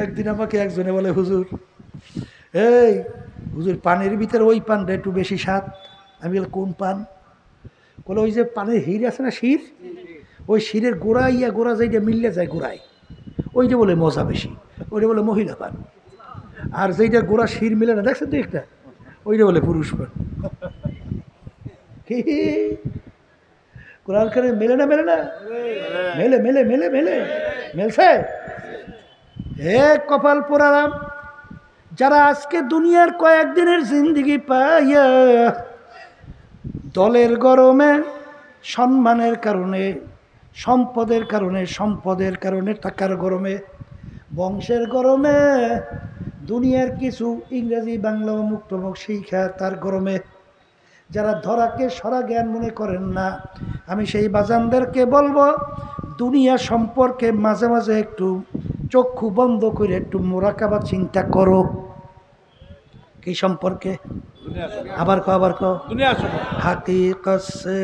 একদিন আমাকে একজনে বলে, হুজুর এই হুজুর পানের ভিতরে ওই পানটা একটু বেশি স্বাদ। আমি বলি কোন পান? বলে ওই যে পানের হির আছে না, শির, ওই শিরের গোড়া গোড়া যেটা মিললে যায় গোড়ায়, ওইটা বলে মজা বেশি, ওইটা বলে মহিলা পান। আর যেইটা গোড়া শির মিলে না, দেখছেন তো একটা, ওইটা বলে পুরুষ পান। কোরআন কারিমে মেলে না, মেলে না, মেলে মেলে মেলে মেলে মেলছে। হে কপাল পোড়ালাম যারা আজকে দুনিয়ার কয়েকদিনের জিন্দিগি পাইয়া দলের গরমে, সম্মানের কারণে, সম্পদের কারণে, টাকার গরমে, বংশের গরমে, দুনিয়ার কিছু ইংরেজি বাংলা ও মুক্তমুখ শিক্ষা তার গরমে যারা ধরাকে সরা জ্ঞান মনে করেন না, আমি সেই বাজানদেরকে বলবো, দুনিয়া সম্পর্কে মাঝে মাঝে একটু চক্ষু বন্ধ করে একটু মোরাকাবা চিন্তা করো। কি সম্পর্কে? আবার কো হাকিকত সে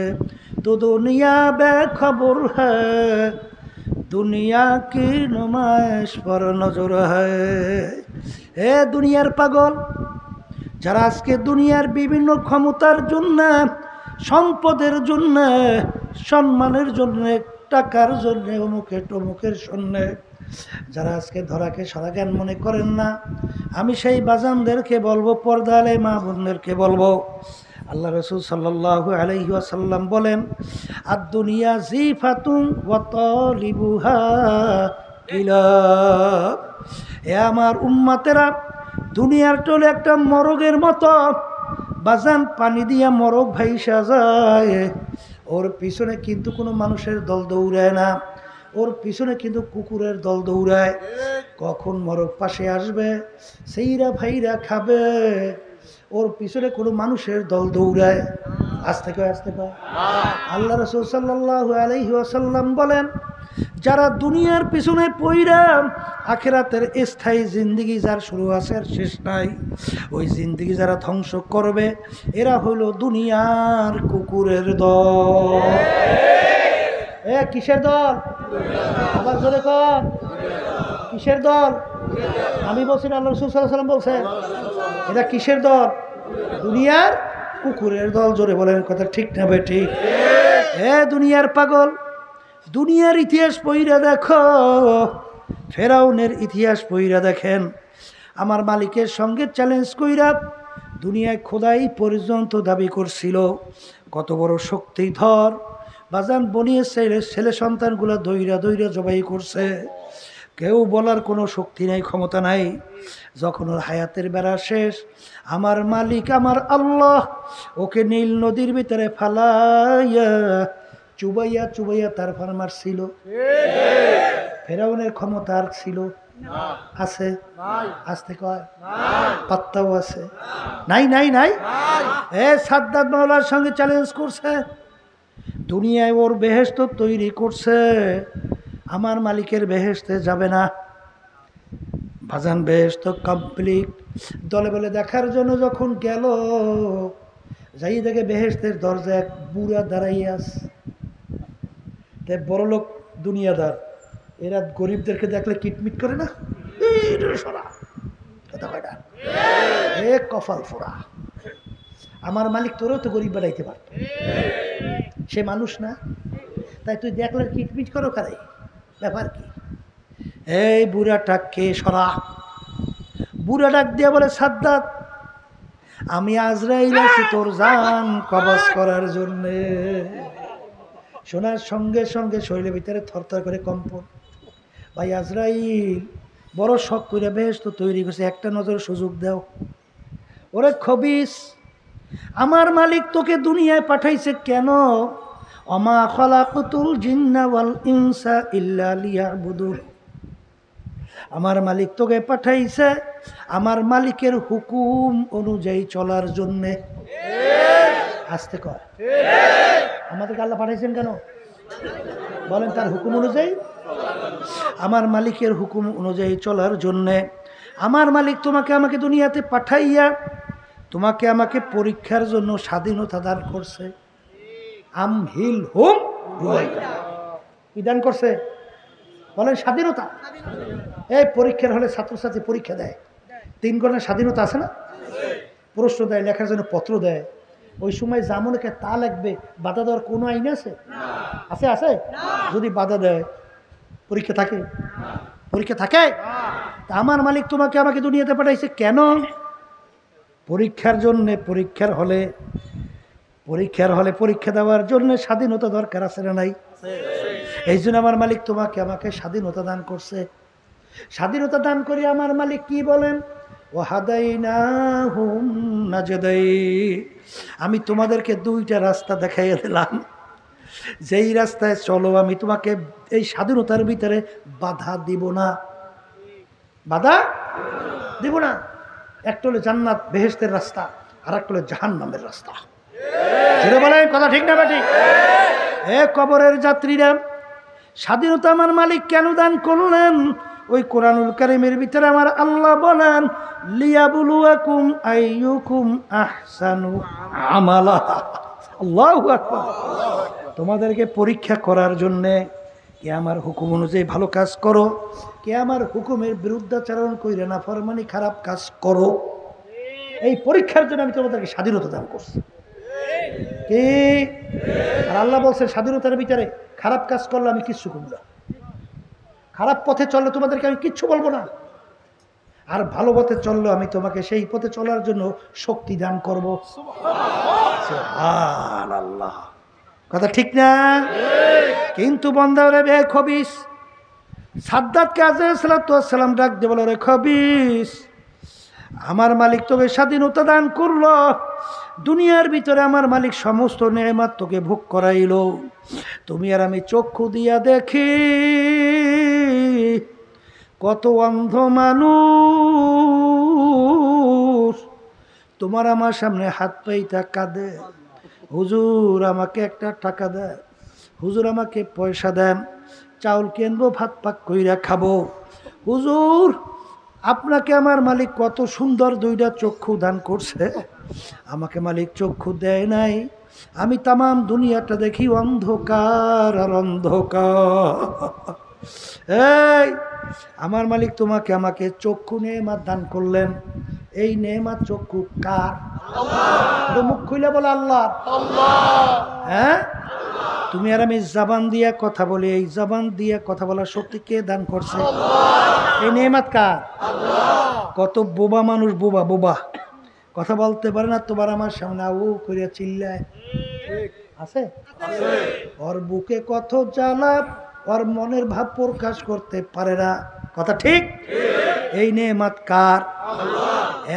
তো দুনিয়া বেখবর হ্যায়, দুনিয়া কি নুমাইশ পর নজর হ্যায়। হে দুনিয়ার পাগল যারা আজকে দুনিয়ার বিভিন্ন ক্ষমতার জন্য, সম্পদের জন্য, সম্মানের জন্য, টাকার জন্য, অমুকের টমুকের জন্যে যারা আজকে ধরাকে সারা জ্ঞান মনে করেন না, আমি সেই বাজানদেরকে বলবো, পর্দালে মা বোনদেরকে বলবো, আল্লাহ রাসূল সাল্লাল্লাহু আলাইহি ওয়াসাল্লাম বলেন, আদ-দুনিয়া জিফাতুন ওয়া তালিবুহা কিলাব। এ আমার উম্মতেরা, দুনিয়ার টোলে একটা মরগের মতো বাজান, পানি দিয়া মরগ ভাইসা যায়, ওর পিছনে কিন্তু কোনো মানুষের দল দৌড়ায় না, ওর পিছনে কিন্তু কুকুরের দল দৌড়ায়। কখন মরগ পাশে আসবে, সেইরা ভাইরা খাবে, ওর পিছনে কোনো মানুষের দল দৌড়ায়। আসতে কয় আল্লাহ রাসূল সাল্লাল্লাহু আলাইহি ওয়াসাল্লাম বলেন, যারা দুনিয়ার পিছনে পইরা আখিরাতের স্থায়ী জিন্দেগি যার শুরু আছে আর শেষ নাই, ওই জিন্দেগি যারা ধ্বংস করবে, এরা হলো দুনিয়ার কুকুরের দল। কিসের দল? আবার জোরে কর, কিসের দল? আমি বলছি না, আল্লাহ রাসূল সাল্লাল্লাহু আলাইহি ওয়াসাল্লাম বলছেন, এটা কিসের দল? দুনিয়ার কুকুরের দল। জোরে বলেন কথা ঠিক না বে ঠিক? দুনিয়ার পাগল, দুনিয়ার ইতিহাস পইরা দেখো, ফেরাউনের ইতিহাস পইরা দেখেন। আমার মালিকের সঙ্গে চ্যালেঞ্জ কইরা দুনিয়ায় খোদাই পর্যন্ত দাবি করছিল। কত বড় শক্তিধর বাজান, বনিয়ে ছেলে সন্তানগুলো দইরা দইরা জবাই করছে। কেউ বলার কোনো শক্তি নাই, ক্ষমতা নাই। যখন ওর হায়াতের বেড়া শেষ, আমার মালিক, আমার আল্লাহ ওকে নীল নদীর ভিতরে ফালাইয়া চুবাইয়া চুবাইয়া তার ফার্মার ছিল। ফেরাউনের ক্ষমতা আর ছিল? আছে? আসতে কয় পাত্তাও আছে? নাই নাই নাই। সাদ্দাত মাওলার সঙ্গে চ্যালেঞ্জ করছে, দুনিয়ায় ওর বেহেশত তৈরি করছে, আমার মালিকের বেহেশতে যাবে না। ভাজান বেহেশত কমপ্লিট। দলে বলে দেখার জন্য যখন গেল, যাই দেখে বেহেশতের দরজা এক বুড়া দাঁড়াইয়া আছে। বড় লোক দুনিয়াদার, এরা গরিবদেরকে দেখলে কিটমিট করে না, কপাল ফোড়া, আমার মালিক তোরেও তো গরিব বানাইতে পারত, সে মানুষ না, তাই তুই দেখলে কিটমিট করো কারে? ব্যাপার কি? এই বুড়াটাকে সরা। বুড়া ডাক দিয়ে বলে, সাদ্দাত, আমি আজরাইল আছি তোর জান কবজ করার জন্যে। শোনার সঙ্গে সঙ্গে শরীরের ভিতরে থরথর করে কম্পন। ভাই আজরাইল বড় শখ করে বেহেশত তৈরি করছে, একটা নজর সুযোগ দাও। ওরে খবিস, আমার মালিক তোকে দুনিয়ায় পাঠাইছে কেন? অমা খালাকতুল জিন্না ওয়াল ইনসা ইল্লা লিয়াবুদুন। আমার মালিক তোকে পাঠাইছে আমার মালিকের হুকুম অনুযায়ী চলার জন্যে। আসতে কর, আমাদেরকে আল্লাহ পাঠাইছেন কেন বলেন? তার হুকুম অনুযায়ী, আমার মালিকের হুকুম অনুযায়ী চলার জন্যে। আমার মালিক তোমাকে আমাকে দুনিয়াতে পাঠাইয়া তোমাকে আমাকে পরীক্ষার জন্য স্বাধীনতা দান করছে। আমহিল হুম, কি দান করছে? বলেন স্বাধীনতা। এই পরীক্ষার হলে ছাত্রছাত্রী পরীক্ষা দেয়, 3 ঘন্টার স্বাধীনতা আছে না? প্রশ্ন দেয়, লেখার জন্য পত্র দেয়। ওই সময় যা মনে করে তা লাগবে, বাধা দেওয়ার কোনো আইন আছে? আছে? আছে? যদি বাধা দেয় পরীক্ষা থাকে? পরীক্ষা থাকে? তা আমার মালিক তোমাকে আমাকে দুনিয়াতে পাঠাইছে কেন? পরীক্ষার জন্যে। পরীক্ষার হলে পরীক্ষা দেওয়ার জন্য স্বাধীনতা দরকার আছে না নাই? এই জন্য আমার মালিক তোমাকে আমাকে স্বাধীনতা দান করছে। স্বাধীনতা দান করে আমার মালিক কি বলেন? ওয়াহাদাইনাহুম নাজদাইন, আমি তোমাদেরকে 2টা রাস্তা দেখাইয়া দিলাম, যেই রাস্তায় চলো আমি তোমাকে এই স্বাধীনতার ভিতরে বাধা দিব না, বাধা দিব না। একটা হলো জান্নাত বেহেশতের রাস্তা, আর একটা হলো জাহান্নামের রাস্তা। জোরে বলেন, কথা ঠিক না বেঠিক? কবরের যাত্রীরা, স্বাধীনতা আমার মালিক কেন দান করলেন? ওই কোরআনুল কারীমের ভিতরে আমার আল্লাহ বলেন, লিয়াবলুয়াকুম আইয়ুকুম আহসানু আমালা। আল্লাহু আকবার। তোমাদেরকে পরীক্ষা করার জন্যে, কে আমার হুকুম অনুযায়ী ভালো কাজ করো, কে আমার হুকুমের বিরুদ্ধাচরণ কইরে না ফরমানি খারাপ কাজ করো। এই পরীক্ষার জন্য আমি তোমাদেরকে স্বাধীনতা দান করছি। কি? আর আল্লাহ বলছেন স্বাধীনতার ভিতরে খারাপ কাজ করলে আমি কিচ্ছু করব না, খারাপ পথে চললে তোমাদেরকে আমি কিচ্ছু বলবো না, আর ভালো পথে চললে আমি তোমাকে সেই পথে চলার জন্য শক্তি দান করবো। সুবহানাল্লাহ, কথা ঠিক না? কিন্তু বান্দারে বে খবিস, সাদ্দাতকে আলাইহিস সালাম ডাক দিয়ে বলে, রে খবিস, আমার মালিক তোকে স্বাধীনতা দান করলো, দুনিয়ার ভিতরে আমার মালিক সমস্ত নেয়ামত তোকে ভোগ করাইলো, তুমি আর আমি চক্ষু দিয়া দেখি কত অন্ধ মানুষ তোমার আমার সামনে হাত পাইতা কাঁদে, হুজুর আমাকে একটা টাকা দেন, হুজুর আমাকে পয়সা দেন, চাউল কিনবো, ভাত পাক কইরা খাবো। হুজুর আপনাকে আমার মালিক কত সুন্দর 2টা চক্ষু দান করছে, আমাকে মালিক চক্ষু দেয় নাই, আমি তামাম দুনিয়াটা দেখি অন্ধকার আর অন্ধকার। এই আমার মালিক তোমাকে আমাকে চক্ষু নেয়ামত দান করলেন, এই নেয়ামত চক্ষু কার? আল্লাহ। মুখ খুলে বলে আল্লাহ। হ্যাঁ, তুমি আর আমি জবান দিয়ে কথা বলি, এই জবান দিয়ে কথা বলার শক্তি কে দান করছে? এই নেয়ামত কার? কত বোবা মানুষ, বোবা বোবা, কথা বলতে পারে না, তোমার আমার সামনে আউ করিয়া চিল্লায়। আছে? ওর বুকে কত জ্বালা, ওর মনের ভাব প্রকাশ করতে পারে না, কথা ঠিক? এই নেয়ামত কার?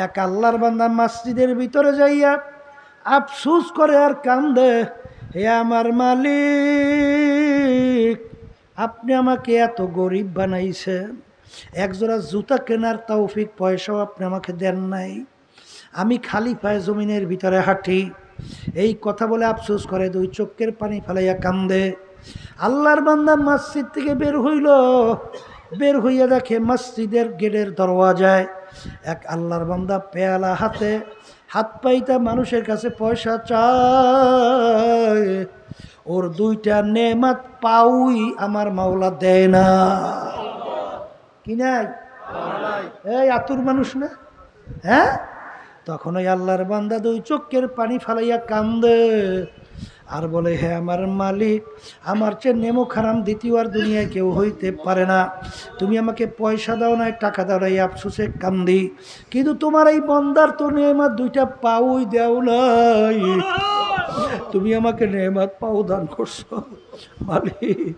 এক আল্লাহর বান্দা মসজিদের ভিতরে যাইয়া আফসোস করে আর কান্দে, হে আমার মালিক, আপনি আমাকে এত গরিব বানাইছেন, একজোড়া জুতা কেনার তৌফিক পয়সাও আপনি আমাকে দেন নাই, আমি খালি পায়ে জমিনের ভিতরে হাঁটি। এই কথা বলে আফসোস করে 2 চোখের পানি ফেলাইয়া কান্দে। আল্লাহর বান্দা মসজিদ থেকে বের হইল, বের হইয়া দেখে মসজিদের গেটের দরওয়াজায় এক আল্লাহর বান্দা পেয়ালা হাতে হাত পাইতা মানুষের কাছে পয়সা চায়, ওর 2টা নেয়ামত পাউই আমার মাওলা দেয় না। কি নাই? এই আতুর মানুষ না? হ্যাঁ, তখন ওই আল্লাহর বান্দা 2 চোখের পানি ফালাইয়া কান্দে আর বলে, হে আমার মালিক, আমার চেয়ে নেমো খারাম দ্বিতীয় আর দুনিয়ায় কেউ হইতে পারে না, তুমি আমাকে পয়সা দাও নাই, টাকা দাও নাই, আফসোসে কান্দি, কিন্তু তোমার এই বান্দার তো নেয়ামত 2টা পাউই দেও নাই, তুমি আমাকে নেয়ামত পাও দান করছো, মালিক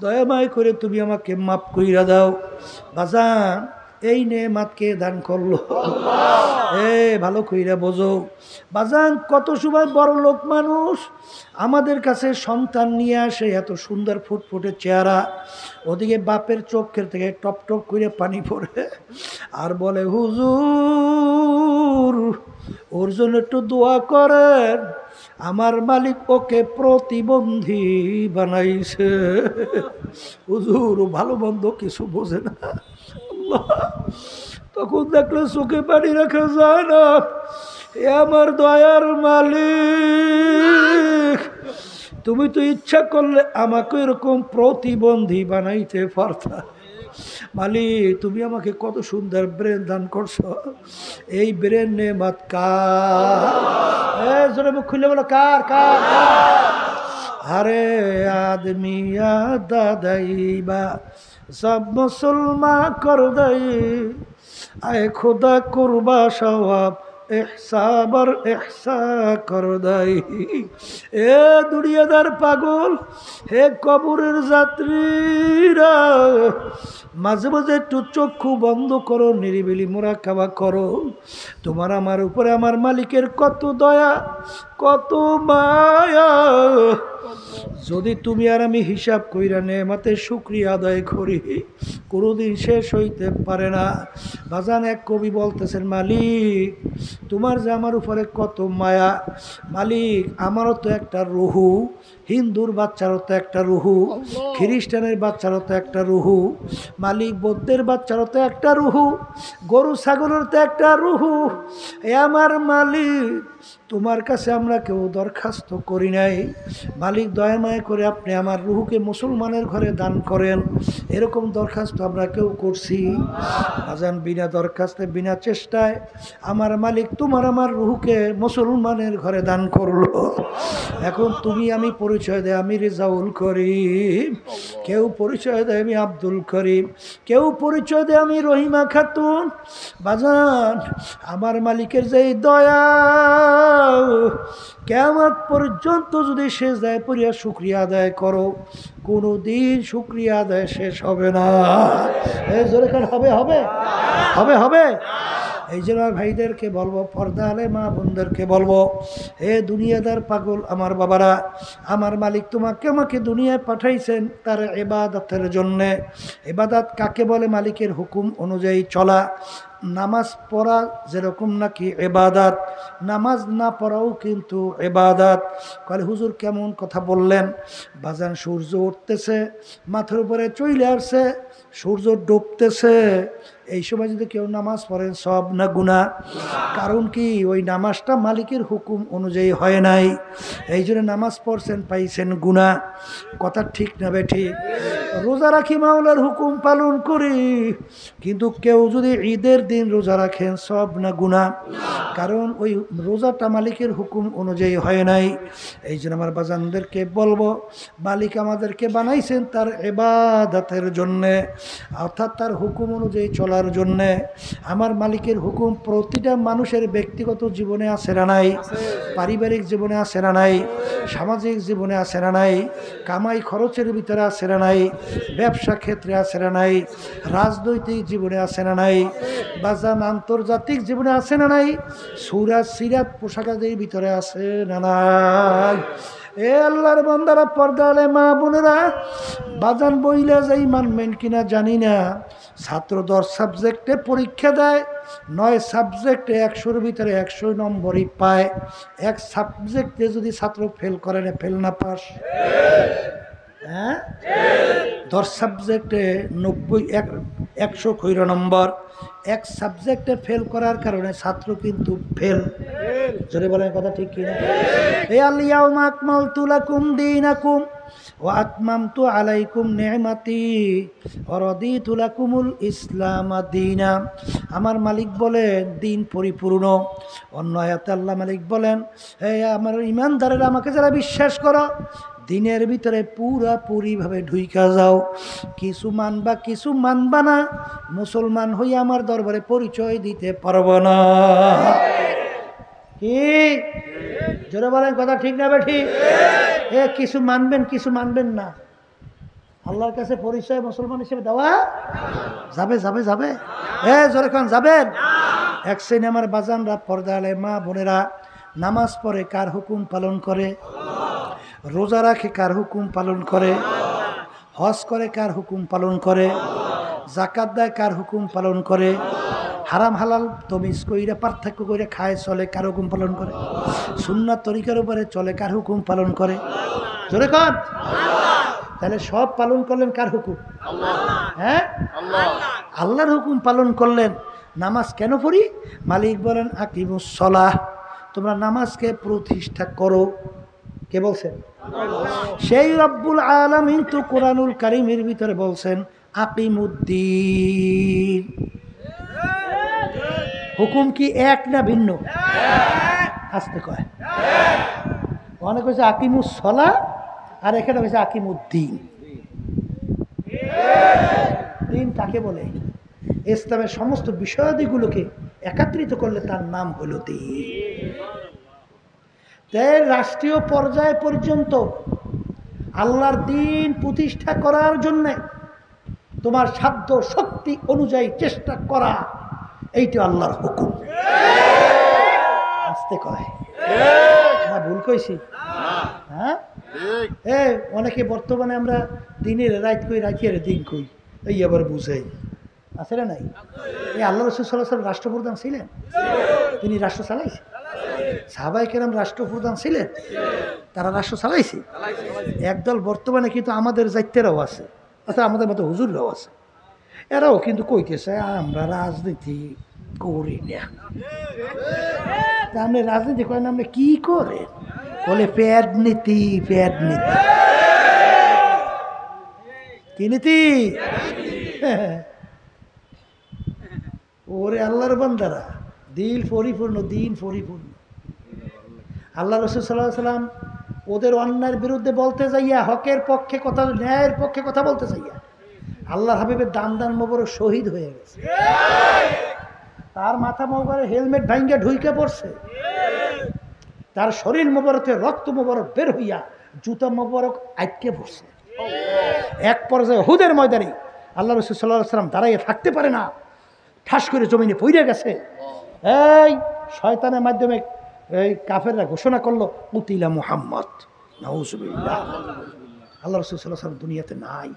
দয়া মায় করে তুমি আমাকে মাফ কইরা দাও। বাজান, এই নেয়ামত কে দান করলো? ভালো কইরা বোঝো বাজান, কত সময় বড় লোক মানুষ আমাদের কাছে সন্তান নিয়ে আসে, এত সুন্দর ফুটফুটে চেহারা, ওদিকে বাপের চোখের থেকে টপ টপ করে পানি পড়ে আর বলে, হুজুর ওর জন্য একটু দোয়া করেন, আমার মালিক ওকে প্রতিবন্ধী বানাইছে। হুজুর ভালো মন্দ কিছু বোঝে না। তখন দেখলে চোখে পানি রাখা যায় না, এ আমার দয়ার মালিক, তুমি তো ইচ্ছা করলে আমাকে এরকম প্রতিবন্ধী বানাইতে পারতা। মালিক তুমি আমাকে কত সুন্দর ব্রেন দান করছো, এই ব্রেন নেমাত কার? জোরে মুখ খুলে বলো কার কার? আরে আদমিয়া দাদাইবা সব মুসলমান কর দেই, আয় খোদা করবা সওয়াব এহসাবার এহসা কর দেই। এ দুনিয়াদার পাগল, হে কবরের যাত্রীরা, মাঝে মাঝে একটু চক্ষু বন্ধ করো, নিরিবিলি মুরাকাবা করো। তোমার আমার উপরে আমার মালিকের কত দয়া, কত মায়া। যদি তুমি আর আমি হিসাব কইরা নেমাতে শুকরিয়া আদায় করি, কোনোদিন শেষ হইতে পারে না। বাজান এক কবি বলতেছেন, মালিক তোমার যে আমার উপরে কত মায়া। মালিক আমারও তো একটা রুহু, হিন্দুর বাচ্চারও তো একটা রুহু, খ্রিস্টানের বাচ্চারও তো একটা রুহু, মালিক বৌদ্ধের বাচ্চারও তো একটা রুহু, গরু ছাগলের তো একটা রুহু। এ আমার মালিক তোমার কাছে আমরা কেউ দরখাস্ত করি নাই। মালিক দয়া মায়া করে আপনি আমার রুহুকে মুসলমানের ঘরে দান করেন, এরকম দরখাস্ত আমরা কেউ করছি? আজান বিনা দরখাস্তে বিনা চেষ্টায় আমার মালিক তোমার আমার রুহুকে মুসলমানের ঘরে দান করলো। এখন তুমি আমি পরিচয় দেয় আমি রেজাউল করিম, কেউ পরিচয় দেয় আমি আব্দুল করিম, কেউ পরিচয় দেয় আমি রহিমা খাতুন। বাজান আমার মালিকের যে দয়া, কিয়ামত পর্যন্ত যদি শেষ দায় পড়িয়া শুকরিয়া আদায় করো, কোনো দিন শুকরিয়া আদায় শেষ হবে না। জোরে কার হবে হবে হবে হবে। এই জন্য ভাইদেরকে বলবো, পর্দা আলে মা বোনদেরকে বলবো, হে দুনিয়াদার পাগল আমার বাবারা, আমার মালিক তোমাকে আমাকে দুনিয়ায় পাঠাইছেন তার ইবাদতের জন্যে। ইবাদত কাকে বলে? মালিকের হুকুম অনুযায়ী চলা। নামাজ পড়া যেরকম নাকি ইবাদত, নামাজ না পড়াও কিন্তু ইবাদত। কলে হুজুর কেমন কথা বললেন? বাজান সূর্য উঠতেছে, মাথার উপরে চলে আসছে, সূর্য ডুবতেছে, এই সময় যদি কেউ নামাজ পড়েন সব না গুনাহ? কারণ কি? ওই নামাজটা মালিকের হুকুম অনুযায়ী হয় নাই, এই জন্য নামাজ পড়ছেন পাইছেন গুনাহ। কথা ঠিক না বেঠিক? রোজা রাখি মাওলার হুকুম পালন করি, কিন্তু কেউ যদি ঈদের দিন রোজা রাখেন সব না গুনাহ? কারণ ওই রোজাটা মালিকের হুকুম অনুযায়ী হয় নাই। এই জন্য আমার বাজানদেরকে বলবো, মালিক আমাদেরকে বানাইছেন তার ইবাদতের জন্যে, অর্থাৎ তার হুকুম অনুযায়ী চলার জন্যে। আমার মালিকের হুকুম প্রতিটা মানুষের ব্যক্তিগত জীবনে আছে না নাই? পারিবারিক জীবনে আছে না নাই? সামাজিক জীবনে আছে না নাই? কামাই খরচের ভিতরে আছে না নাই? ব্যবসা ক্ষেত্রে আছে না নাই? রাজনৈতিক জীবনে আছে না নাই? বাজান আন্তর্জাতিক জীবনে আছে না নাই? সুরাত সিরাত পোশাকাদের ভিতরে আছে না নাই? এ আল্লাহর বান্দারা, পর্দা আলে মা বোনেরা, বাজান বইলা যাই মানবেন কিনা জানি না, ছাত্র 10 সাবজেক্টে পরীক্ষা দেয়, 9 সাবজেক্টে 100-র ভিতরে 100 নম্বরই পায়। এক সাবজেক্টে যদি ছাত্র ফেল করে না, ফেল না পাস? হ্যাঁ, 10 সাবজেক্টে 100 নম্বর। এক সাবজেক্টে ফেল করার কারণে ছাত্র কিন্তু ফেল। জোরে বলেন কথা ঠিক কিনা? এই আল-ইয়াউমা আকমালতু লাকুম দীনাকুম ওয়া আতমামতু আলাইকুম নি'মাতি ওয়া রাদিতু লাকুমুল ইসলাম দীনা। আমার মালিক বলেন দিন পরিপূর্ণ। অন্য আয়াতে আল্লাহ মালিক বলেন, হে আমার ঈমানদারেরা, আমাকে যারা বিশ্বাস করো, দিনের ভিতরে পুরাপুরিভাবে ঢুইকা যাও। কিছু মানবা কিছু মানবা না, মুসলমান হইয়া আমার দরবারে পরিচয় দিতে পারবো না। কি জোরে বলেন কথা ঠিক না বেঠিক? কিছু মানবেন কিছু মানবেন না, আল্লাহর কাছে পরিচয় মুসলমান হিসেবে দেওয়া যাবে যাবে যাবে? জোরে খান যাবেন? এক শ্রেণী আমার বাজানরা, পর্দা আলে মা বোনেরা, নামাজ পড়ে কার হুকুম পালন করে? রোজা রাখে কার হুকুম পালন করে? হজ করে কার হুকুম পালন করে? যাকাত দেয় কার হুকুম পালন করে? হারাম হালাল তমিজ কইরা পার্থক্য করে খায় চলে কার হুকুম পালন করে? সুন্নাত তরিকার উপরে চলে কার হুকুম পালন করে? জোরে কর। তাহলে সব পালন করলেন কার হুকুম? হ্যাঁ, আল্লাহর হুকুম পালন করলেন। নামাজ কেন পড়ি? মালিক বলেন আকিমুস সালাহ, তোমরা নামাজকে প্রতিষ্ঠা করো। কে বলছেন? সেই রব্বুল আলামিন তো কোরআনুল কারীমের ভিতরে বলছেন আকিমুদ্দিন। হুকুম কি এক না ভিন্ন? আসতে কয় অনেক হয়েছে আকিমুস সলা, আর এখানে হয়েছে আকিমুদ্দিন। দিন কাকে বলে? ইসলামের সমস্ত বিষয়াদিগুলোকে একত্রিত করলে তার নাম হলো দিন। তাই রাষ্ট্রীয় পর্যায় পর্যন্ত আল্লাহর দিন প্রতিষ্ঠা করার জন্য তোমার সাধ্য শক্তি অনুযায়ী চেষ্টা করা, এইটা আল্লাহর হুকুম। আসতে কয় না, ভুল কইছি? হ্যাঁ, অনেকে বর্তমানে আমরা দিনের রাত কই, রাখিয়ে দিন কই, এই আবার বুঝাই আছে না নাই? এই আল্লাহ রাসূল সাল্লাল্লাহু আলাইহি ওয়াসাল্লাম রাষ্ট্রপ্রধান ছিলেন, তিনি রাষ্ট্র চালাইছেন। সাহাবায়ে কেরাম রাষ্ট্রপ্রধান ছিলেন, তারা রাষ্ট্র চালাইছে। একদল বর্তমানে কিন্তু আমাদের জাইতেরাও আছে, অর্থাৎ আমাদের মতো হুজুররাও আছে, এরাও কিন্তু কইতেছে আমরা রাজনীতি করি না। আপনি রাজনীতি করেন, আপনি কি করেন? বলে প্যাড নীতি, প্যাড নীতি। কি নীতি? ওরে আল্লাহর বান্দারা, দিল পরিপূর্ণ, দিন পরিপূর্ণ। আল্লাহ রাসূল সাল্লাল্লাহু আলাইহি ওয়াসাল্লাম ওদের অন্যায়ের বিরুদ্ধে বলতে যাইয়া, হকের পক্ষে কথা, ন্যায়ের পক্ষে কথা বলতে যাইয়া আল্লাহর হাবিবের দান দান মোবারক শহীদ হয়ে গেছে। তার মাথা মোবারক হেলমেট ভাঙ্গা ঢুইকে পড়ছে, তার শরীর মোবারকে রক্ত মোবারক বের হইয়া জুতা মোবারক আটকে পড়ছে। এক পর্যায়ে হুদের ময়দানে আল্লাহ রাসূল সাল্লাল্লাহু আলাইহি ওয়াসাল্লাম দাঁড়াইয়ে থাকতে পারে না, ঠাস করে জমিনে পড়ে গেছে। এই শয়তানের মাধ্যমে এই কাফেররা ঘোষণা করলো কুতিলা মুহাম্মদ, নাউজুবিল্লাহ। আল্লাহ রাসূল সাল্লাল্লাহু আলাইহি ওয়াসাল্লাম দুনিয়াতে নাই।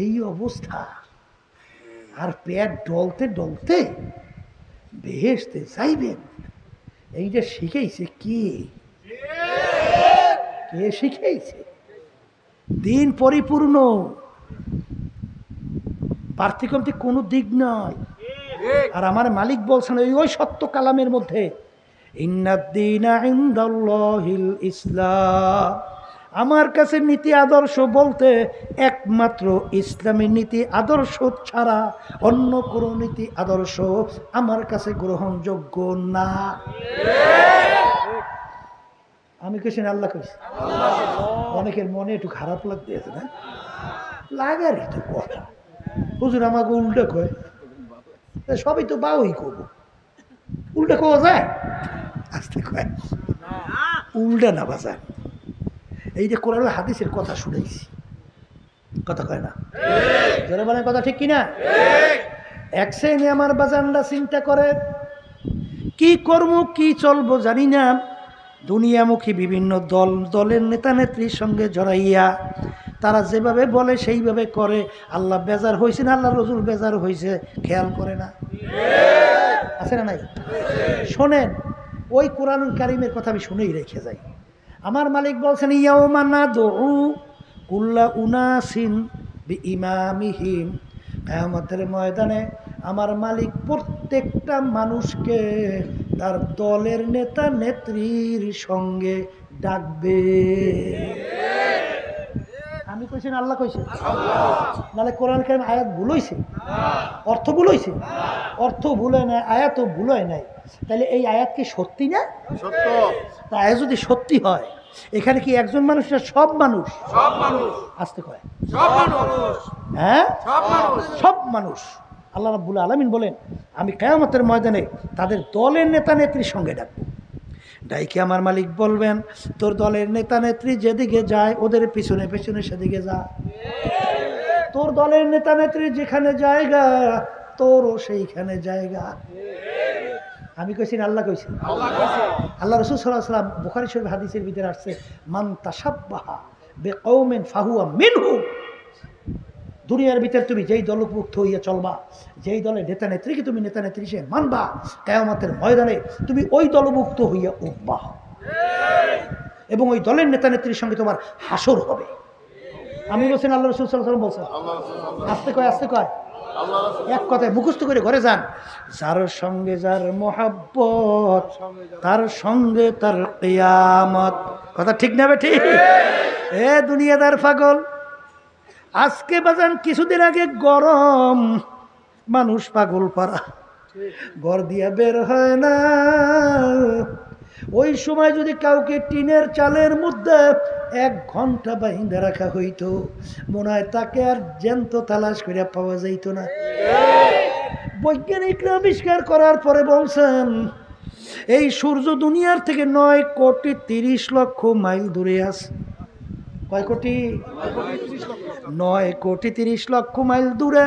এই অবস্থা, আর পেট ডলতে ডলতে বেহেশতে যাইবেন, এইটা শিখাইছে কে? কে শিখাইছে? দিন পরিপূর্ণ, বাড়তি কমতি কোনো দিক নয়। আর আমার মালিক বলছেন ওই সত্য কালামের মধ্যে, ইন্নাদ-দীনা ইনদাল্লাহিল ইসলাম, আমার কাছে নীতি আদর্শ বলতে একমাত্র ইসলামী নীতি আদর্শ ছাড়া অন্য কোনো নীতি আদর্শ আমার কাছে গ্রহণযোগ্য না। আমি কেছি না, আল্লাহ কেছি? অনেকের মনে একটু খারাপ লাগতেছে না, লাগার তো কথা। হুজুর আমাকে উল্টা কয়, সবই তো বাউই করবো, উল্টা কোয়া যায়? আসতে কয় উল্টা না বাজার, এই যে কোরআন হাদিসের কথা শুনেছি, কথা কয় না? যারা বলেন কথা ঠিক কিনা? এক শ্রেণী আমার বাজানরা চিন্তা করে কি করবো, কি চলবো জানি না, দুনিয়ামুখী বিভিন্ন দলের নেতা নেত্রীর সঙ্গে জড়াইয়া তারা যেভাবে বলে সেইভাবে করে। আল্লাহ বেজার হয়েছে না, আল্লাহ রসুল বেজার হয়েছে, খেয়াল করে না। আছে না নাই? শোনেন, ওই কোরআনুল কারীমের কথা আমি শুনেই রেখে যাই। আমার মালিক বলছেন ইয়াউমা নাদউ কুল্লা উনাসিন বিইমামিহিম, কিয়ামতের ময়দানে আমার মালিক প্রত্যেকটা মানুষকে তার দলের নেতা নেত্রীর সঙ্গে ডাকবে। আমি কইছি না, আল্লাহ কইছে? নাহলে কোরআন কারীম আয়াত ভুল হইছে, অর্থ ভুল হইছে? অর্থ ভুল হয় নাই, আয়াতও ভুল হয় নাই। তাহলে এই আয়াত কি সত্যি না? সত্য। তা আয়াত যদি সত্যি হয়, এখানে কি একজন মানুষ না সব মানুষ? সব মানুষ। আসতে কয় সব মানুষ। হ্যাঁ, সব মানুষ, সব মানুষ। আল্লাহ রাব্বুল আলামিন বলেন আমি কিয়ামতের ময়দানে তাদের দলের নেতা নেত্রীর সঙ্গে ডাকবো। ডাইকে আমার মালিক বলবেন তোর দলের নেতা নেত্রী যেদিকে যায় ওদের পিছনে পিছনে সেদিকে যা। তোর দলের নেতা নেত্রী যেখানে জায়গা তোরও সেইখানে জায়গা। আমি কইছি না, আল্লাহ কইছি? আল্লাহ রাসূল সাল্লাল্লাহু আলাইহি ওয়াসাল্লাম বুখারী শরীফ হাদিসের ভিতরে আসছে মান তাশাব্বাহা বিকওমিন ফাহুয়া মিনহুম। দুনিয়ার ভিতরে তুমি যেই দলভুক্ত হইয়া চলবা, যেই দলের নেতা নেত্রীকে তুমি নেতা নেত্রী হিসেবে মানবা, কিয়ামতের ময়দানে তুমি ওই দলভুক্ত হইয়া উঠবা এবং ওই দলের নেতা নেত্রীর সঙ্গে তোমার হাসর হবে। আমি বলছেন, আল্লাহ রাসূল সাল্লাল্লাহু আলাইহি ওয়াসাল্লাম বলছেন। আস্তে কয়, আস্তে কয়, এক কথায় মুখস্থ করে ঘরে যান। যার সঙ্গে যার মোহাব্বত তার সঙ্গে তার কিয়ামত। কথা ঠিক না ঠিক? এ দুনিয়াদার পাগল, আজকে বাজান কিছুদিন আগে গরম, মানুষ পাগল পারা, ঘর দিয়া বের হয় না। ওই সময় যদি কাউকে টিনের চালের মধ্যে 1 ঘন্টা বাইন্ধা রাখা হইতো, মনে হয় তাকে আর জ্যান্ত তালাশ করে পাওয়া যাইত না। বৈজ্ঞানিকরা আবিষ্কার করার পরে বলছেন এই সূর্য দুনিয়ার থেকে 9,30,00,000 মাইল দূরে আছে। কয় কোটি? 9,30,00,000 মাইল দূরে।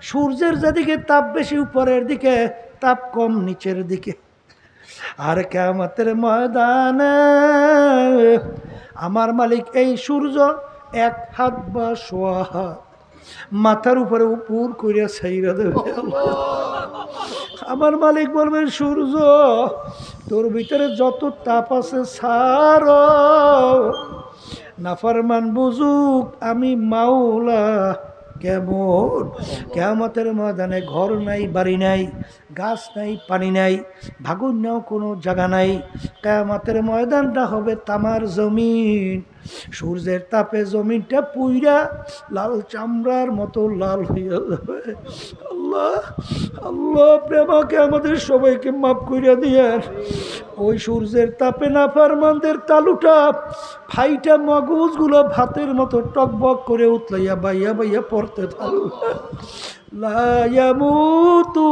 সূর্যের যেদিকে তাপ বেশি উপরের দিকে, তাপ কম নিচের দিকে। আর কিয়ামতের ময়দানে আমার মালিক এই সূর্য 1 হাত বা 1.25 হাত মাথার উপরে উপর করিয়া ছাইরা দেবে। আমার মালিক বলবেন, সূর্য তোর ভিতরে যত তাপ আছে ছাড়, নাফরমান বুঝুক আমি মাওলা কেমন। কিয়ামতের ময়দানে ঘর নাই, বাড়ি নাই, গাছ নাই, পানি নাই, ভাগুন নাও কোনো জায়গা নাই। কিয়ামতের ময়দানটা হবে তামার জমিন। সূর্যের তাপে জমিনটা পুইরা লাল চামড়ার মতো লাল হইয়া যাবে। আল্লাহ আল্লাহ, প্রেমাকে আমাদের সবাইকে মাফ করিয়া দিয়েন। ওই সূর্যের তাপে নাফরমানদের তালুটা ফাইটা মগজগুলো ভাতের মতো টকবক করে উতলাইয়া বাইয়া বাইয়া পড়তে থাকবে। লা ইয়ামুতু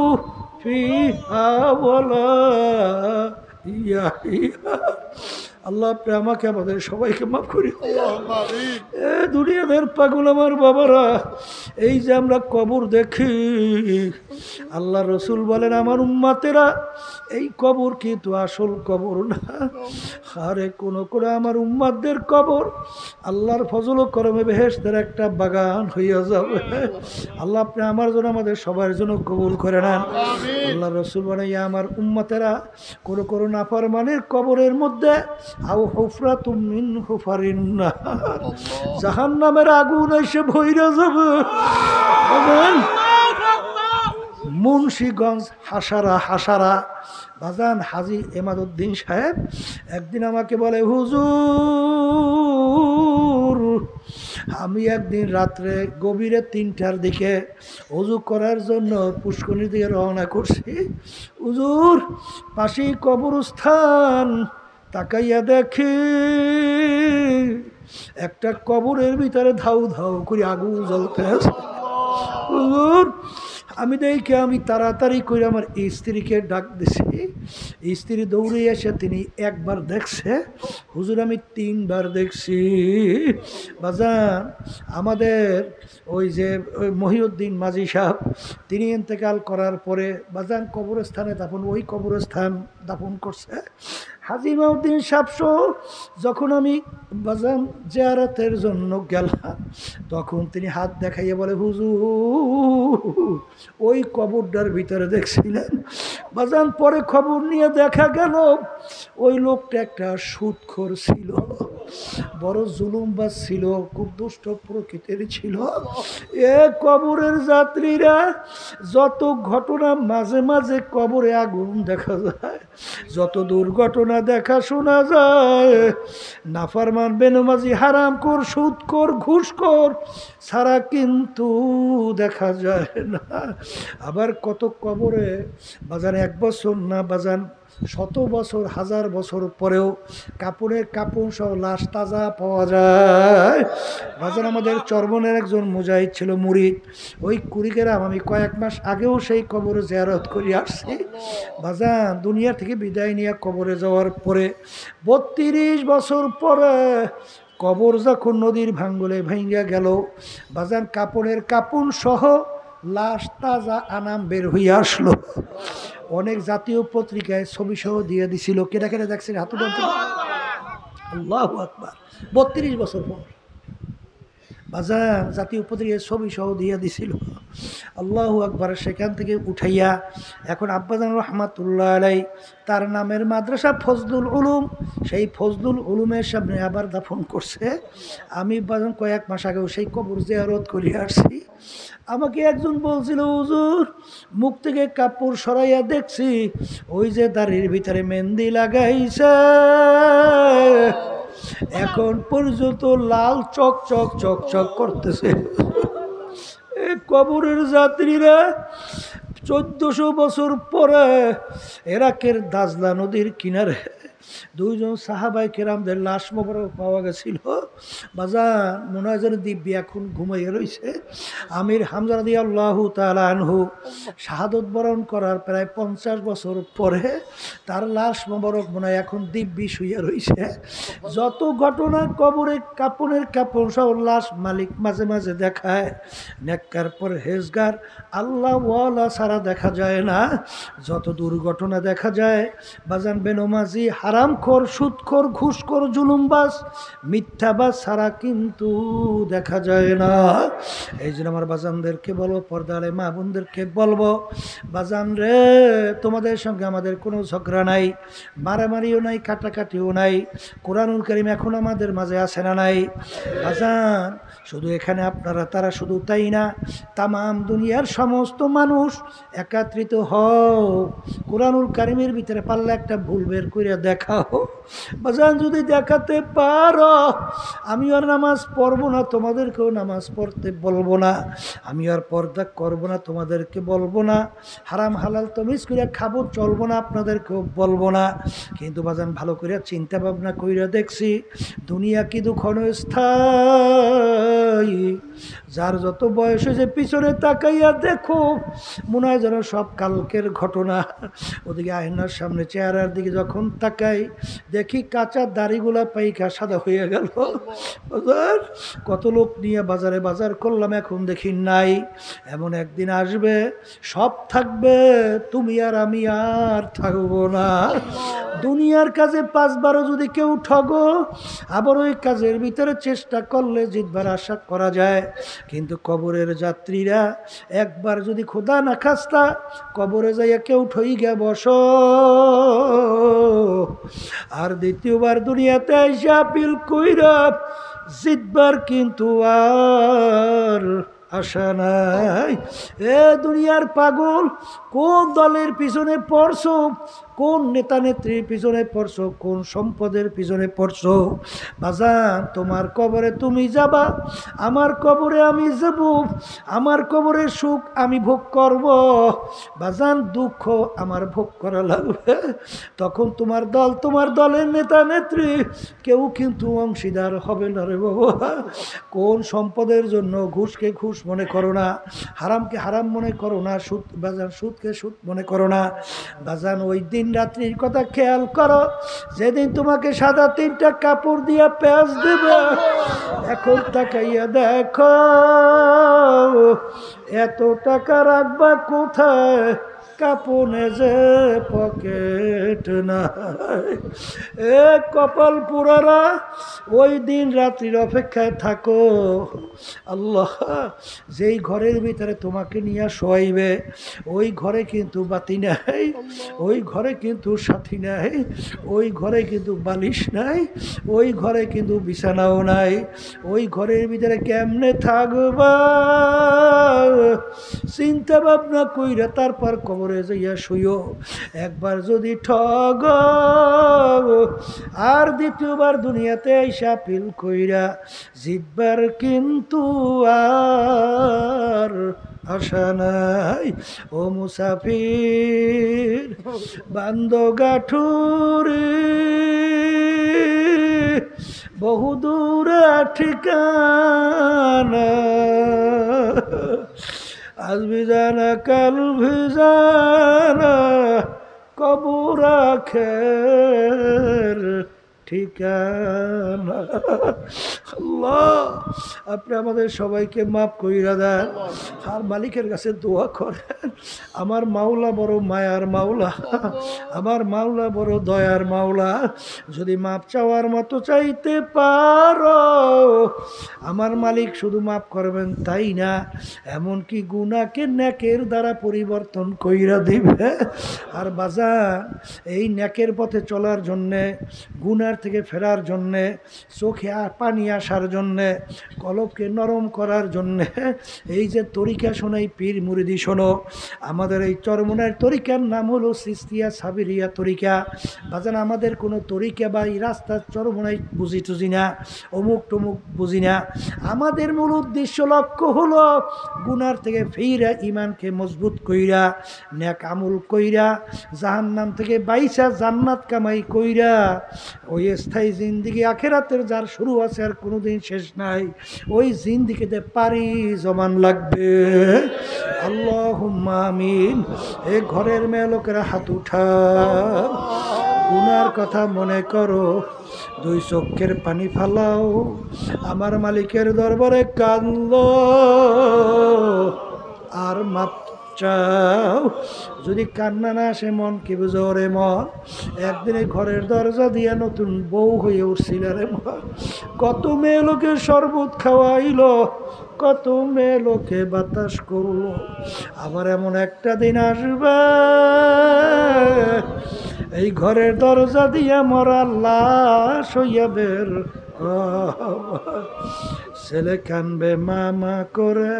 ফিহা ওয়ালা ইয়াহইয়া। আল্লাহ আপনি আমাকে আমাদের সবাইকে মাফ করি। এ দুনিয়াদের পাগল আমার বাবারা, এই যে আমরা কবর দেখি, আল্লাহ রসুল বলেন আমার উম্মতেরা এই কবর কিন্তু আসল কবর না। আরে কোন করে আমার উম্মতদের কবর আল্লাহর ফজল ও করমে বেহেশতের একটা বাগান হইয়া যাবে। আল্লাহ আপনি আমার জন্য আমাদের সবার জন্য কবুল করে নেন। আল্লাহ রসুল বলেন আমার উম্মতেরা কোনো কোনো নাফরমানের কবরের মধ্যে আও হুফরাতুম মিন হুফারিন নার, জাহান্নামের আগুন এসে ভইরা যাবে। মুন্সিগঞ্জ হাসারা বাজান হাজী এমাদউদ্দিন সাহেব একদিন আমাকে বলে, হুজুর আমি একদিন রাত্রে গভীরে 3টার দিকে ওযু করার জন্য পুষ্করিণীর দিকে রওনা করছি। হুজুর পাশেই কবরস্থান, তাকাইয়া দেখি একটা কবরের ভিতরে ধাউ ধাউ করে আগুন জ্বলতে আছে। হুজুর আমি দেখি, আমি তাড়াতাড়ি করে আমার স্ত্রীকে ডাক দিছি। স্ত্রী দৌড়ে এসে তিনি একবার দেখছে, হুজুর আমি 3বার দেখছি। বাজান আমাদের ওই যে ওই মহিউদ্দিন মাঝি সাহেব তিনি ইন্তেকাল করার পরে বাজান কবরস্থানে দাফন, ওই কবরস্থান দাফন করছে। হাজী মাউদ্দিন সাহেব যখন আমি বাজান জিয়ারতের জন্য গেলাম, তখন তিনি হাত দেখাইয়া বলে, হুজুর ওই কবরটার ভিতরে দেখছিলেন। বাজান পরে খবর নিয়ে দেখা গেল ওই লোকটা একটা সুদখোর ছিল, বড় জুলুমবাজ ছিল, খুব দুষ্ট প্রকৃতির ছিল। এ কবরের যাত্রীরা যত ঘটনা, মাঝে মাঝে কবরে আগুন দেখা যায়, যত দুর্ঘটনা দেখা শোনা যায়, নাফরমান বেনমাজি হারামখোর সুদখোর ঘুষখোর ছাড়া কিন্তু দেখা যায় না। আবার কত কবরে বাজান 1 বছর না বাজান 100 বছর 1000 বছর পরেও কাপড়ের কাপড় সহ লাশ তাজা পাওয়া যায়। বাজান আমাদের চরমনের একজন মুজাহিদ ছিল মুরিদ, ওই কুড়িগ্রাম আমি কয়েক মাস আগেও সেই কবরে জিয়ারত করে আসছি। বাজান দুনিয়া থেকে বিদায় নিয়ে কবরে যাওয়ার পরে 32 বছর পরে কবর যখন নদীর ভাঙ্গলে ভেঙ্গা গেল, বাজান কাপড়ের কাপড় সহ লাশ তাজা আনাম বের হইয়া আসলো। অনেক জাতীয় পত্রিকায় ছবি সহ দিয়ে দিছিল। কেটে কেটে দেখছেন হাতু বলতে, আল্লাহু আকবার। 32 বছর পর বাজার জাতীয় পত্রিকায় ছবি সহ দিয়ে দিছিল। আল্লাহু আকবার। সেখান থেকে উঠাইয়া এখন আব্বাজান রহমাতুল্লাহ আলাই তার নামের মাদ্রাসা ফজলুল উলুম, সেই ফজলুল উলুমের সামনে আবার দাফন করছে। আমি বাজান কয়েক মাস আগেও সেই কবর জিয়ারত করে আসছি। আমাকে একজন বলছিল, হুজুর মুখ থেকে কাপড় সরাইয়া দেখছি ওই যে দাড়ির ভিতরে মেহেন্দি লাগাইছে, এখন পর্যন্ত লাল চক চক চক চক করতেছে। এই কবরের যাত্রীরা 1400 বছর পরে ইরাকের দাজলা নদীর কিনারে দুইজন সাহাবাই কেরামদের লাশ মোবারক পাওয়া গেছিল। বাজার মনে হয় যেন দিব্যি এখন ঘুমাইয়া রয়েছে। আমির হামজা রাদিয়াল্লাহু তাআলা আনহু শাহাদত বরণ করার প্রায় 50 বছর পরে তার লাশ মোবারক মনে হয় এখন দিব্যি শুইয়া রয়েছে। যত ঘটনা কবরে কাপনের কাপড় সহ লাশ মালিক মাঝে মাঝে দেখায়। নেককার পরহেজগার আল্লাহ ওয়ালা ছাড়া দেখা যায় না। যত দুর্ঘটনা দেখা যায় বাজান বেনমাজি হারামখোর সুদখোর ঘুষখোর জুলুমবাজ মিথ্যাবাজ ছাড়া কিন্তু দেখা যায় না। এই জন্য আমার বাজানদেরকে বলবো, পর্দালে মা বোনদেরকে বলবো, বাজান রে তোমাদের সঙ্গে আমাদের কোনো ঝগড়া নাই, মারামারিও নাই, কাটাকাটিও নাই। কোরআনুল কারীম এখন আমাদের মাঝে আছে না নাই? বাজান শুধু এখানে আপনারা তারা শুধু তাই না, তামাম দুনিয়ার সমস্ত মানুষ একত্রিত হও, কোরআনুল কারীমের ভিতরে পারলে একটা ভুল বের করে দেখাও। বাজান যদি দেখাতে পারো আমি আর নামাজ পড়বো না, তোমাদেরকেও নামাজ পড়তে বলবো না, আমি আর পর্দা করবো না, তোমাদেরকে বলবো না, হারাম হালাল তমিজ করে খাবো চলবো না, আপনাদেরকেও বলবো না। কিন্তু বাজান ভালো করে চিন্তা ভাবনা কইরা দেখছি দুনিয়া কিন্তু ক্ষণস্থায়ী। যার যত বয়স হয়েছে পিছনে তাকাইয়া দেখো মনে হয় যেন সব কালকের ঘটনা। ওদিকে আয়নার সামনে চেহারার দিকে যখন তাকাই দেখি কাঁচা দাড়িগুলা পাইকা সাদা হয়ে গেল। কত লোক নিয়ে বাজারে বাজার করলাম, এখন দেখি নাই। এমন একদিন আসবে সব থাকবে, তুমি আর আমি আর থাকবো না। দুনিয়ার কাজে 5-12 যদি কেউ ঠগো আবার ওই কাজের ভিতরে চেষ্টা করলে জিতবার আশা করা যায়। কিন্তু কবরের যাত্রীরা একবার যদি খোদা না খাস্তা কবরে যাইয়া কেউ ঠই গে বস আর দ্বিতীয়বার দুনিয়াতে আইসা আপিল কইরা জিতবার কিন্তু আর আশা নাই। এ দুনিয়ার পাগল, কোন দলের পিছনে পড়ছো, কোন নেতা নেত্রীর পিছনে পড়ছো, কোন সম্পদের পিছনে পড়ছো? বাজান তোমার কবরে তুমি যাবা, আমার কবরে আমি যাব। আমার কবরের সুখ আমি ভোগ করব, বাজান দুঃখ আমার ভোগ করা লাগবে। তখন তোমার দল, তোমার দলের নেতা নেত্রী কেউ কিন্তু অংশীদার হবে না রে বাবা। কোন সম্পদের জন্য ঘুষকে ঘুষ মনে করো না, হারামকে হারাম মনে করো না, সুদ বাজান সুদকে সুদ মনে করো না। বাজান ওই দিন রাত্রির কথা খেয়াল করো যেদিন তোমাকে সাদা 3টা কাপড় দিয়া পেঁয়াজ দেবে। এখন তাকাইয়া দেখো এত টাকা রাখবা কোথায়, কাপনে যে পকেট নাই। এ কপাল পুরারা ওই দিন রাত্রির অপেক্ষায় থাকো। আল্লাহ যেই ঘরের ভিতরে তোমাকে নিয়ে শোয়াইবে ওই ঘরে কিন্তু বাতি নাই, ওই ঘরে কিন্তু সাথী নাই, ওই ঘরে কিন্তু বালিশ নাই, ওই ঘরে কিন্তু বিছানাও নাই। ওই ঘরের ভিতরে কেমনে থাকবা চিন্তা ভাবনা কইরা তারপর কবরে যাইয়া শুইও। একবার যদি ঠগ আর দ্বিতীয়বার দুনিয়াতে আইসা পিল কইরা জিতবার কিন্তু আর আশা নাই। ও মুসাফির বান্দ গাঠুরি বহুদূরে ঠিকানা, আজ ভিজানা কাল ভিজানা কবর আখের ঠিকানা। আল্লাহ আপনি আমাদের সবাইকে মাফ কইরা দেন আর মালিকের কাছে দোয়া করেন। আমার মাওলা বড় মায়ার মাওলা, আমার মাওলা বড় দয়ার মাওলা। যদি মাপ চাওয়ার মতো চাইতে পারো আমার মালিক শুধু মাফ করবেন তাই না, এমনকি গুনাহকে নেকের দ্বারা পরিবর্তন কইরা দিবে। আর বাজার এই নেকের পথে চলার জন্যে গুনার থেকে ফেরার জন্যে, চোখে পানি আসার জন্যে, কলবকে নরম করার জন্যে এই যে তরিকা শোনাই, পীর মুরিদি শোনো। আমাদের এই চরমনার তরিকার নাম হলো সিস্তিয়া সাবিরিয়া তরিকা। বাজান আমাদের কোনো তরিকা বা এই রাস্তার চরমনাই বুঝি টুঝি না, অমুক টমুক বুঝি না। আমাদের মূল উদ্দেশ্য লক্ষ্য হলো গুনার থেকে ফিরা ইমানকে মজবুত কইরা, নেক আমল কইরা, জাহান্নাম থেকে বাইসা জান্নাত কামাই কইরা ওই স্থায়ী জিন্দিগি আখেরাতের যার শুরু আছে আর কোনোদিন শেষ নাই, ওই জিন্দিগিতে পারি জমান লাগবে। আল্লাহুম্মা আমিন। এ ঘরের মেয়ে লোকেরা হাত উঠা, গুনার কথা মনে করো, দুই চোখের পানি ফালাও, আমার মালিকের দরবারে কাঁদো আর মাপ চাও। যদি কান্না না আসে মন কি বুঝো রে মন? একদিনে ঘরের দরজা দিয়া নতুন বউ হয়ে উঠছিল রে মন। কত মেয়ে লোকে শরবত খাওয়াইলো, কত মেয়ে লোকে বাতাস করলো। আবার এমন একটা দিন আসবে এই ঘরের দরজা দিয়া মরা লাশ হইয়া বের। ছেলে কানবে মামা করে,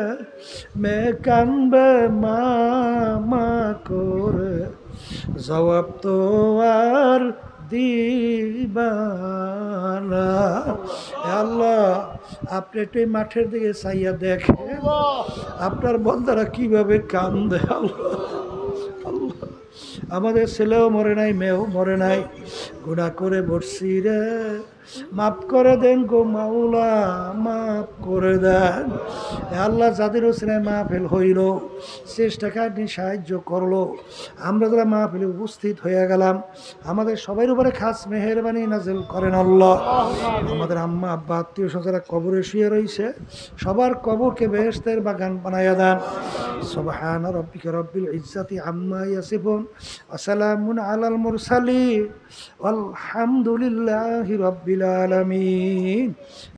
মেয়ে কানবে মামা করে, জবাব তো আর দিবানা। আল্লাহ আপনি একটু মাঠের দিকে চাইয়া দেখেন আপনার বন্দারা কিভাবে কান্দে। আল্লাহ আল্লাহ, আমাদের ছেলেও মরে নাই, মেয়েও মরে নাই, গুনাহ করে বসছি রে, মাফ করে দেন গো মাওলা, মাফ করে দেন। আল্লাহ যাদের হোসেনে মাহফিল হইল, চেষ্টাকে আপনি সাহায্য করলো, আমরা যারা মাহফিলে উপস্থিত হয়ে গেলাম, আমাদের সবার উপরে খাস মেহেরবানি নাজিল করেন আল্লাহ। আমাদের আম্মা আব্বা আত্মীয় স্বজনরা কবরে শুয়ে রয়েছে, সবার কবরকে বেহেশতের বাগান বানাইয়া দেন। সুবহান রাব্বিকা রাব্বিল ইজ্জাতি আম্মা ইয়াসিফুন ওয়া সালামুন আলাল মুরসালিন ওয়ালহামদুলিল্লাহি রাব্বিল আলামিন।